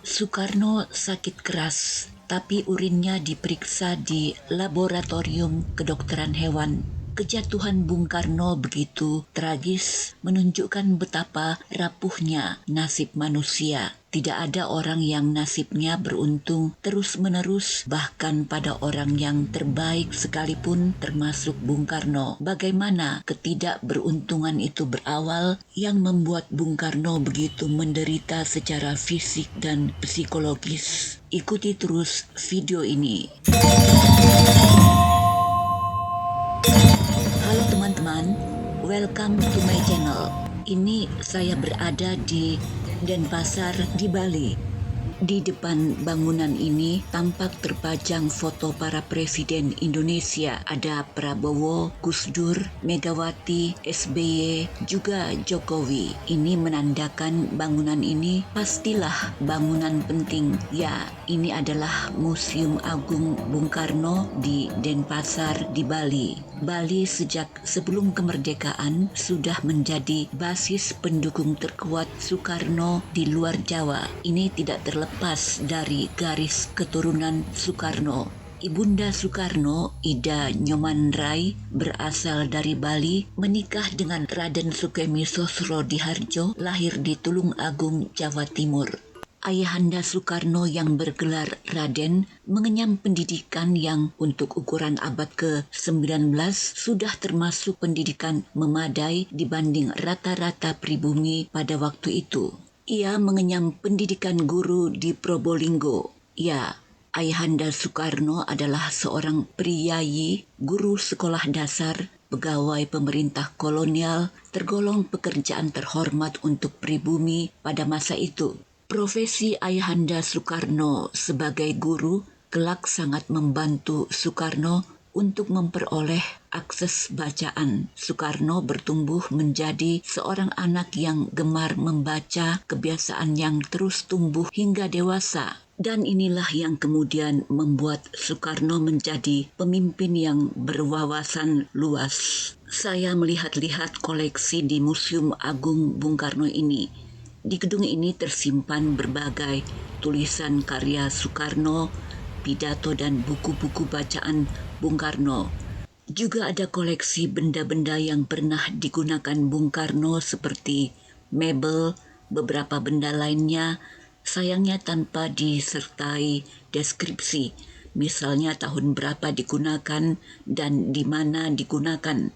Soekarno sakit keras, tapi urinnya diperiksa di laboratorium kedokteran hewan. Kejatuhan Bung Karno begitu tragis, menunjukkan betapa rapuhnya nasib manusia. Tidak ada orang yang nasibnya beruntung terus-menerus, bahkan pada orang yang terbaik sekalipun termasuk Bung Karno. Bagaimana ketidakberuntungan itu berawal yang membuat Bung Karno begitu menderita secara fisik dan psikologis. Ikuti terus video ini. Halo teman-teman, welcome to my channel. Ini saya berada di Denpasar di Bali. Di depan bangunan ini tampak terpajang foto para presiden Indonesia. Ada Prabowo, Gus Dur, Megawati, SBY, juga Jokowi. Ini menandakan bangunan ini pastilah bangunan penting. Ya, ini adalah Museum Agung Bung Karno di Denpasar di Bali. Bali sejak sebelum kemerdekaan sudah menjadi basis pendukung terkuat Soekarno di luar Jawa. Ini tidak terlepas dari garis keturunan Soekarno. Ibunda Soekarno, Ida Nyoman-Rai, berasal dari Bali, menikah dengan Raden Sukemi Sosrodihardjo, lahir di Tulung Agung, Jawa Timur. Ayahanda Soekarno yang bergelar Raden mengenyam pendidikan yang untuk ukuran abad ke-19 sudah termasuk pendidikan memadai dibanding rata-rata pribumi pada waktu itu. Ia mengenyam pendidikan guru di Probolinggo. Ya, Ayahanda Soekarno adalah seorang priyayi, guru sekolah dasar, pegawai pemerintah kolonial, tergolong pekerjaan terhormat untuk pribumi pada masa itu. Profesi Ayahanda Soekarno sebagai guru kelak sangat membantu Soekarno untuk memperoleh akses bacaan. Soekarno bertumbuh menjadi seorang anak yang gemar membaca, kebiasaan yang terus tumbuh hingga dewasa. Dan inilah yang kemudian membuat Soekarno menjadi pemimpin yang berwawasan luas. Saya melihat-lihat koleksi di Museum Agung Bung Karno ini. Di gedung ini tersimpan berbagai tulisan karya Soekarno, pidato dan buku-buku bacaan Bung Karno. Juga ada koleksi benda-benda yang pernah digunakan Bung Karno seperti mebel, beberapa benda lainnya, sayangnya tanpa disertai deskripsi, misalnya tahun berapa digunakan dan di mana digunakan.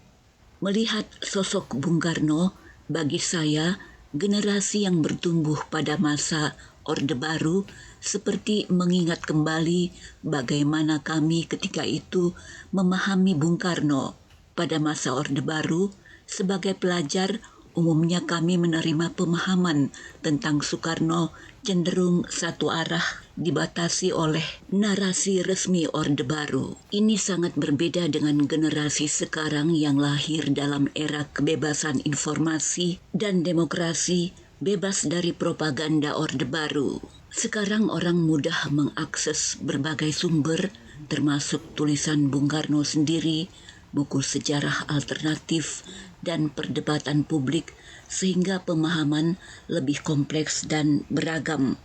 Melihat sosok Bung Karno, bagi saya, generasi yang bertumbuh pada masa Orde Baru seperti mengingat kembali bagaimana kami ketika itu memahami Bung Karno. Pada masa Orde Baru, sebagai pelajar, umumnya kami menerima pemahaman tentang Soekarno cenderung satu arah, dibatasi oleh narasi resmi Orde Baru. Ini sangat berbeda dengan generasi sekarang yang lahir dalam era kebebasan informasi dan demokrasi, bebas dari propaganda Orde Baru. Sekarang orang mudah mengakses berbagai sumber, termasuk tulisan Bung Karno sendiri, buku sejarah alternatif, dan perdebatan publik, sehingga pemahaman lebih kompleks dan beragam.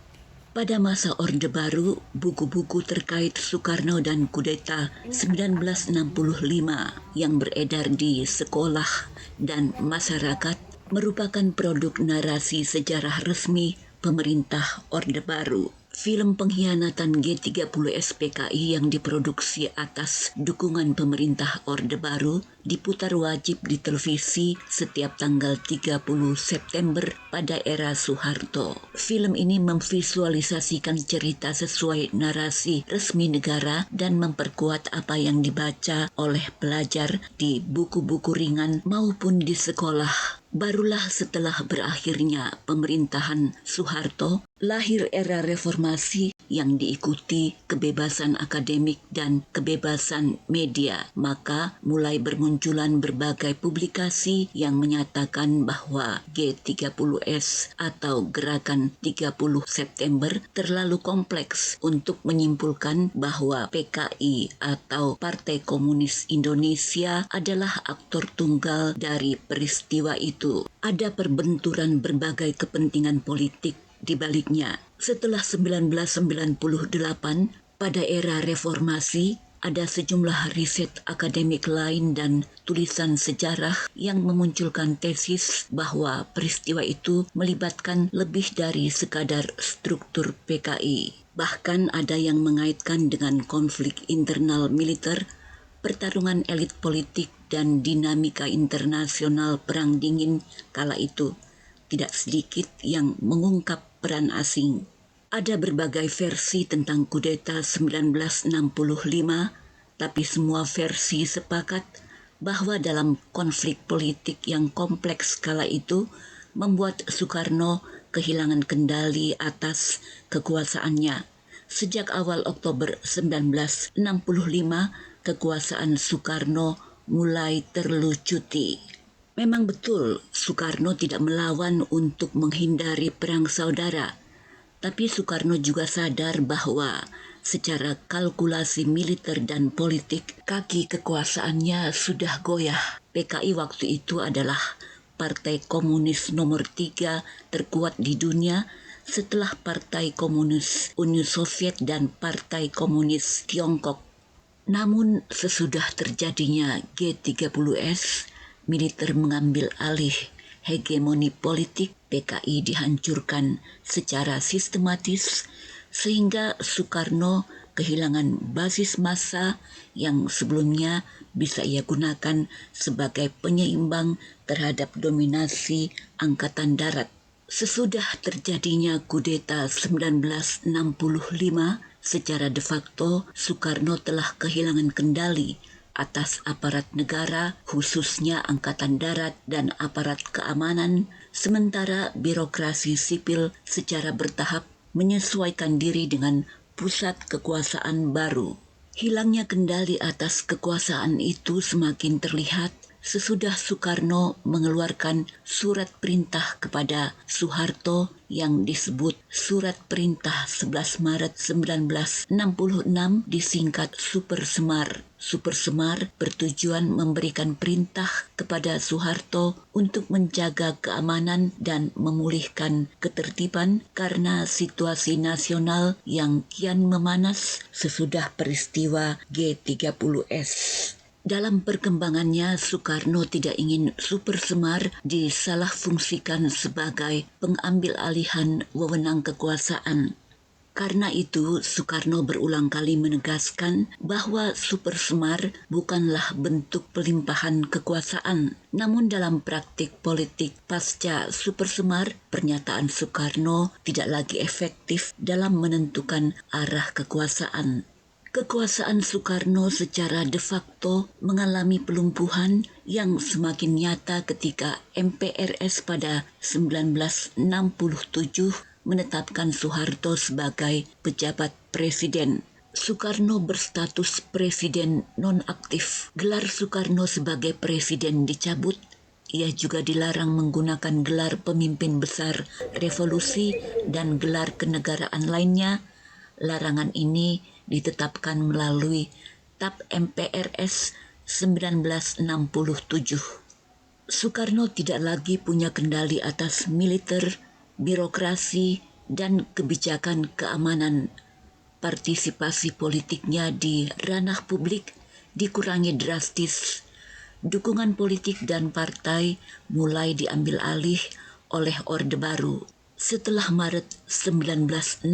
Pada masa Orde Baru, buku-buku terkait Soekarno dan kudeta 1965 yang beredar di sekolah dan masyarakat merupakan produk narasi sejarah resmi pemerintah Orde Baru. Film pengkhianatan G30 SPKI yang diproduksi atas dukungan pemerintah Orde Baru diputar wajib di televisi setiap tanggal 30 September pada era Soeharto. Film ini memvisualisasikan cerita sesuai narasi resmi negara dan memperkuat apa yang dibaca oleh pelajar di buku-buku ringan maupun di sekolah. Barulah setelah berakhirnya pemerintahan Soeharto, lahir era reformasi yang diikuti kebebasan akademik dan kebebasan media. Maka mulai bermunculan berbagai publikasi yang menyatakan bahwa G30S atau Gerakan 30 September terlalu kompleks untuk menyimpulkan bahwa PKI atau Partai Komunis Indonesia adalah aktor tunggal dari peristiwa itu. Ada perbenturan berbagai kepentingan politik di baliknya. Setelah 1998, pada era reformasi, ada sejumlah riset akademik lain dan tulisan sejarah yang memunculkan tesis bahwa peristiwa itu melibatkan lebih dari sekadar struktur PKI. Bahkan ada yang mengaitkan dengan konflik internal militer, pertarungan elit politik, dan dinamika internasional Perang Dingin kala itu. Tidak sedikit yang mengungkap peran asing. Ada berbagai versi tentang kudeta 1965, tapi semua versi sepakat bahwa dalam konflik politik yang kompleks kala itu membuat Soekarno kehilangan kendali atas kekuasaannya. Sejak awal Oktober 1965, kekuasaan Soekarno mulai terlucuti. Memang betul Soekarno tidak melawan untuk menghindari perang saudara. Tapi Soekarno juga sadar bahwa secara kalkulasi militer dan politik, kaki kekuasaannya sudah goyah. PKI waktu itu adalah partai komunis nomor 3 terkuat di dunia setelah Partai Komunis Uni Soviet dan Partai Komunis Tiongkok. Namun sesudah terjadinya G30S, militer mengambil alih hegemoni politik, PKI dihancurkan secara sistematis sehingga Soekarno kehilangan basis massa yang sebelumnya bisa ia gunakan sebagai penyeimbang terhadap dominasi Angkatan Darat. Sesudah terjadinya kudeta 1965, secara de facto Soekarno telah kehilangan kendali atas aparat negara, khususnya Angkatan Darat dan aparat keamanan, sementara birokrasi sipil secara bertahap menyesuaikan diri dengan pusat kekuasaan baru. Hilangnya kendali atas kekuasaan itu semakin terlihat sesudah Soekarno mengeluarkan surat perintah kepada Soeharto yang disebut Surat Perintah 11 Maret 1966 disingkat Super Semar. Super Semar bertujuan memberikan perintah kepada Soeharto untuk menjaga keamanan dan memulihkan ketertiban karena situasi nasional yang kian memanas sesudah peristiwa G30S. Dalam perkembangannya, Soekarno tidak ingin Super Semar disalahfungsikan sebagai pengambil alihan wewenang kekuasaan. Karena itu, Soekarno berulang kali menegaskan bahwa Super Semar bukanlah bentuk pelimpahan kekuasaan. Namun dalam praktik politik pasca Super Semar, pernyataan Soekarno tidak lagi efektif dalam menentukan arah kekuasaan. Kekuasaan Soekarno secara de facto mengalami pelumpuhan yang semakin nyata ketika MPRS pada 1967 menetapkan Soeharto sebagai pejabat presiden. Soekarno berstatus presiden nonaktif. Gelar Soekarno sebagai presiden dicabut. Ia juga dilarang menggunakan gelar pemimpin besar revolusi dan gelar kenegaraan lainnya. Larangan ini ditetapkan melalui TAP MPRS 1967. Soekarno tidak lagi punya kendali atas militer, birokrasi, dan kebijakan keamanan. Partisipasi politiknya di ranah publik dikurangi drastis. Dukungan politik dan partai mulai diambil alih oleh Orde Baru. Setelah Maret 1967,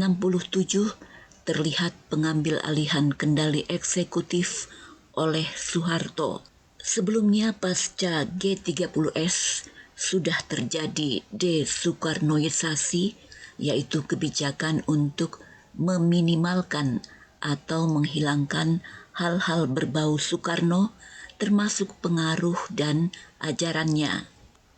terlihat pengambil alihan kendali eksekutif oleh Soeharto. Sebelumnya pasca G30S sudah terjadi desoekarnoisasi, yaitu kebijakan untuk meminimalkan atau menghilangkan hal-hal berbau Soekarno, termasuk pengaruh dan ajarannya.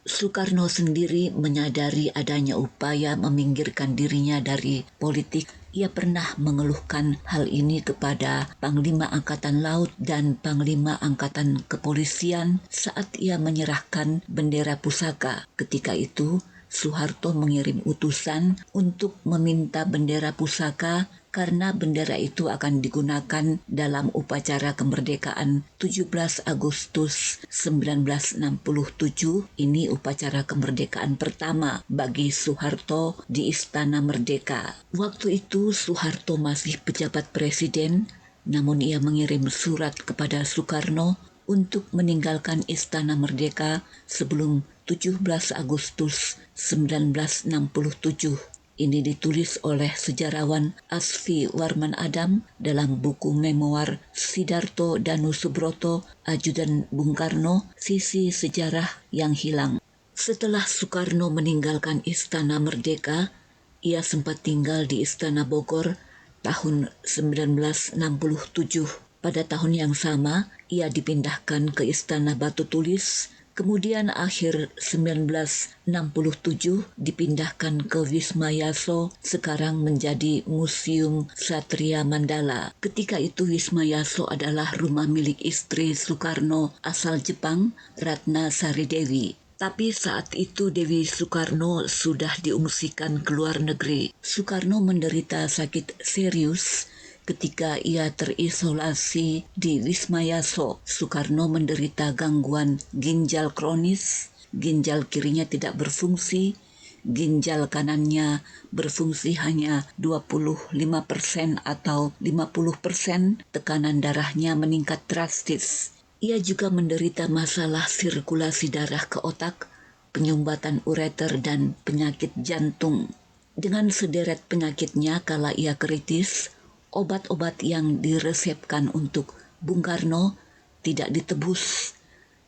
Soekarno sendiri menyadari adanya upaya meminggirkan dirinya dari politik. Ia pernah mengeluhkan hal ini kepada Panglima Angkatan Laut dan Panglima Angkatan Kepolisian saat ia menyerahkan bendera pusaka. Ketika itu, Soeharto mengirim utusan untuk meminta bendera pusaka karena bendera itu akan digunakan dalam upacara kemerdekaan 17 Agustus 1967. Ini upacara kemerdekaan pertama bagi Soeharto di Istana Merdeka. Waktu itu Soeharto masih pejabat presiden, namun ia mengirim surat kepada Soekarno untuk meninggalkan Istana Merdeka sebelum 17 Agustus 1967. Ini ditulis oleh sejarawan Asfi Warman Adam dalam buku memoir Sidarto Danu Subroto, Ajudan Bung Karno, Sisi Sejarah yang Hilang. Setelah Soekarno meninggalkan Istana Merdeka, ia sempat tinggal di Istana Bogor tahun 1967. Pada tahun yang sama, ia dipindahkan ke Istana Batu Tulis, kemudian akhir 1967 dipindahkan ke Wisma Yaso, sekarang menjadi Museum Satria Mandala. Ketika itu Wisma Yaso adalah rumah milik istri Soekarno asal Jepang, Ratna Sari Dewi. Tapi saat itu Dewi Soekarno sudah diungsikan ke luar negeri. Soekarno menderita sakit serius ketika ia terisolasi di Wisma Yaso. Soekarno menderita gangguan ginjal kronis, ginjal kirinya tidak berfungsi, ginjal kanannya berfungsi hanya 25% atau 50%, tekanan darahnya meningkat drastis. Ia juga menderita masalah sirkulasi darah ke otak, penyumbatan ureter, dan penyakit jantung. Dengan sederet penyakitnya kala ia kritis, obat-obat yang diresepkan untuk Bung Karno tidak ditebus.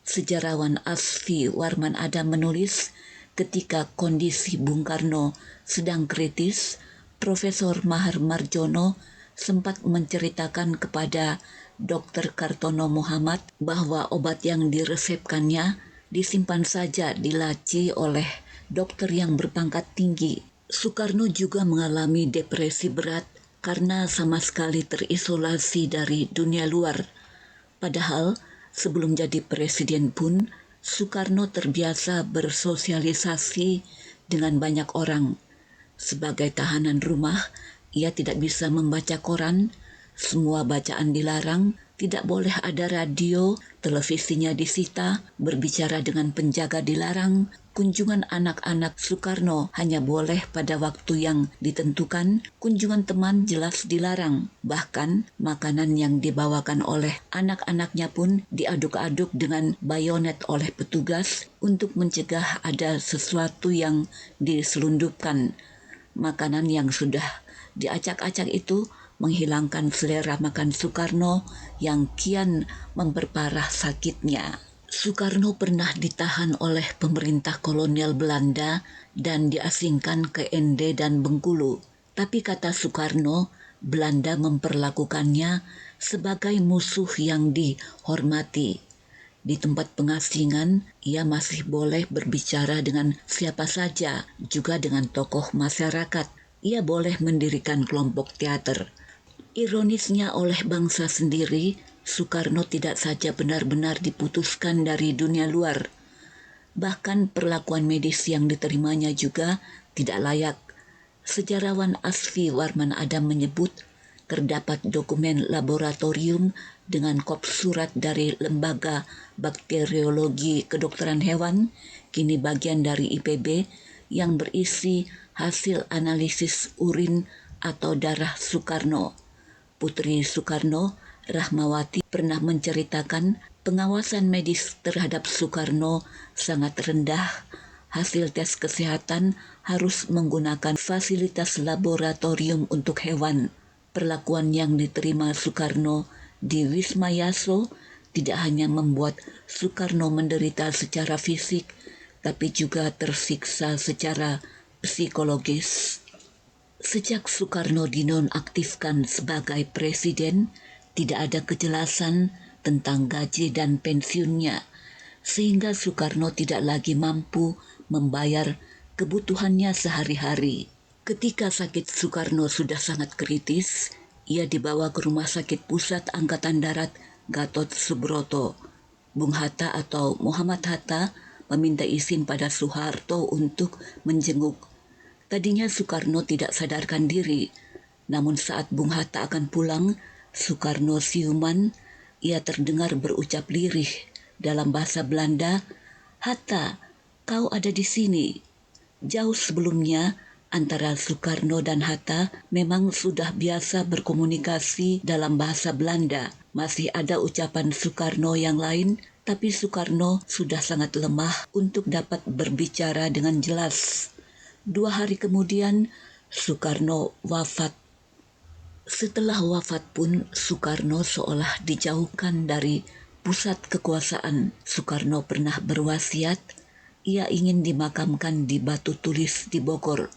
Sejarawan Asfi Warman Adam menulis, ketika kondisi Bung Karno sedang kritis, Profesor Mahar Marjono sempat menceritakan kepada Dr. Kartono Muhammad bahwa obat yang diresepkannya disimpan saja di laci oleh dokter yang berpangkat tinggi. Soekarno juga mengalami depresi berat karena sama sekali terisolasi dari dunia luar. Padahal sebelum jadi presiden pun, Soekarno terbiasa bersosialisasi dengan banyak orang. Sebagai tahanan rumah, ia tidak bisa membaca koran, semua bacaan dilarang, tidak boleh ada radio, televisinya disita, berbicara dengan penjaga dilarang, kunjungan anak-anak Soekarno hanya boleh pada waktu yang ditentukan, kunjungan teman jelas dilarang. Bahkan makanan yang dibawakan oleh anak-anaknya pun diaduk-aduk dengan bayonet oleh petugas untuk mencegah ada sesuatu yang diselundupkan. Makanan yang sudah diacak-acak itu menghilangkan selera makan Soekarno yang kian memperparah sakitnya. Soekarno pernah ditahan oleh pemerintah kolonial Belanda dan diasingkan ke Ende dan Bengkulu. Tapi kata Soekarno, Belanda memperlakukannya sebagai musuh yang dihormati. Di tempat pengasingan, ia masih boleh berbicara dengan siapa saja, juga dengan tokoh masyarakat. Ia boleh mendirikan kelompok teater. Ironisnya, oleh bangsa sendiri, Soekarno tidak saja benar-benar diputuskan dari dunia luar. Bahkan perlakuan medis yang diterimanya juga tidak layak. Sejarawan Asfi Warman Adam menyebut, terdapat dokumen laboratorium dengan kop surat dari Lembaga Bakteriologi Kedokteran Hewan, kini bagian dari IPB, yang berisi hasil analisis urin atau darah Soekarno. Putri Soekarno, Rahmawati, pernah menceritakan pengawasan medis terhadap Soekarno sangat rendah. Hasil tes kesehatan harus menggunakan fasilitas laboratorium untuk hewan. Perlakuan yang diterima Soekarno di Wisma Yaso tidak hanya membuat Soekarno menderita secara fisik, tapi juga tersiksa secara psikologis. Sejak Soekarno dinonaktifkan sebagai presiden, tidak ada kejelasan tentang gaji dan pensiunnya, sehingga Soekarno tidak lagi mampu membayar kebutuhannya sehari-hari. Ketika sakit Soekarno sudah sangat kritis, ia dibawa ke Rumah Sakit Pusat Angkatan Darat Gatot Subroto. Bung Hatta atau Muhammad Hatta meminta izin pada Soeharto untuk menjenguk. Tadinya Soekarno tidak sadarkan diri, Namun saat Bung Hatta akan pulang, Soekarno siuman, ia terdengar berucap lirih dalam bahasa Belanda, "Hatta, kau ada di sini." Jauh sebelumnya, antara Soekarno dan Hatta memang sudah biasa berkomunikasi dalam bahasa Belanda. Masih ada ucapan Soekarno yang lain, tapi Soekarno sudah sangat lemah untuk dapat berbicara dengan jelas. 2 hari kemudian, Soekarno wafat. Setelah wafat pun, Soekarno seolah dijauhkan dari pusat kekuasaan. Soekarno pernah berwasiat, ia ingin dimakamkan di Batu Tulis di Bogor.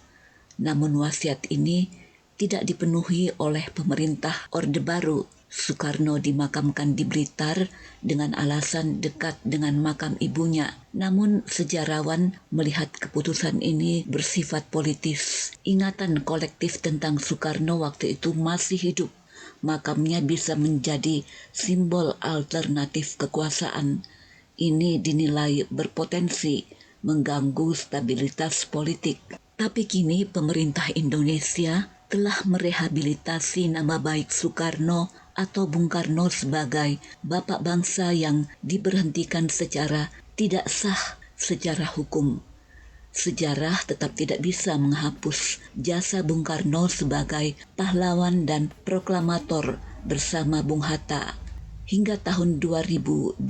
Namun wasiat ini tidak dipenuhi oleh pemerintah Orde Baru. Soekarno dimakamkan di Blitar dengan alasan dekat dengan makam ibunya. Namun sejarawan melihat keputusan ini bersifat politis. Ingatan kolektif tentang Soekarno waktu itu masih hidup. Makamnya bisa menjadi simbol alternatif kekuasaan. Ini dinilai berpotensi mengganggu stabilitas politik. Tapi kini pemerintah Indonesia telah merehabilitasi nama baik Soekarno atau Bung Karno sebagai bapak bangsa yang diberhentikan secara tidak sah secara hukum. Sejarah tetap tidak bisa menghapus jasa Bung Karno sebagai pahlawan dan proklamator bersama Bung Hatta. Hingga tahun 2026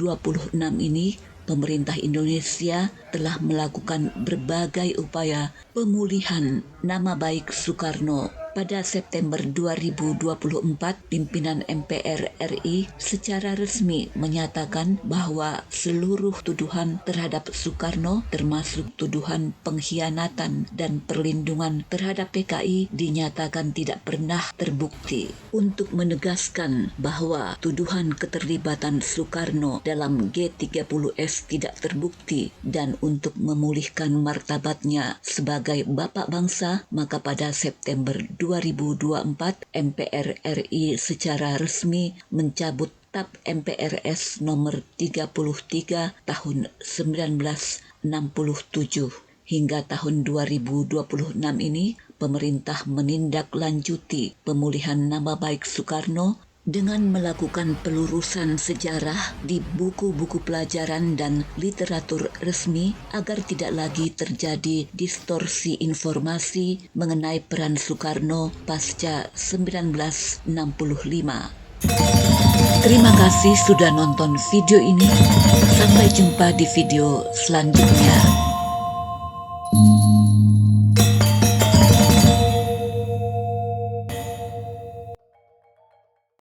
ini, pemerintah Indonesia telah melakukan berbagai upaya pemulihan nama baik Soekarno. Pada September 2024, pimpinan MPR RI secara resmi menyatakan bahwa seluruh tuduhan terhadap Soekarno, termasuk tuduhan pengkhianatan dan perlindungan terhadap PKI, dinyatakan tidak pernah terbukti. Untuk menegaskan bahwa tuduhan keterlibatan Soekarno dalam G30S tidak terbukti dan untuk memulihkan martabatnya sebagai bapak bangsa, maka pada September 2024 MPR RI secara resmi mencabut TAP MPRS nomor 33 tahun 1967. Hingga tahun 2026 ini, pemerintah menindaklanjuti pemulihan nama baik Soekarno dengan melakukan pelurusan sejarah di buku-buku pelajaran dan literatur resmi agar tidak lagi terjadi distorsi informasi mengenai peran Soekarno pasca 1965. Terima kasih sudah nonton video ini. Sampai jumpa di video selanjutnya.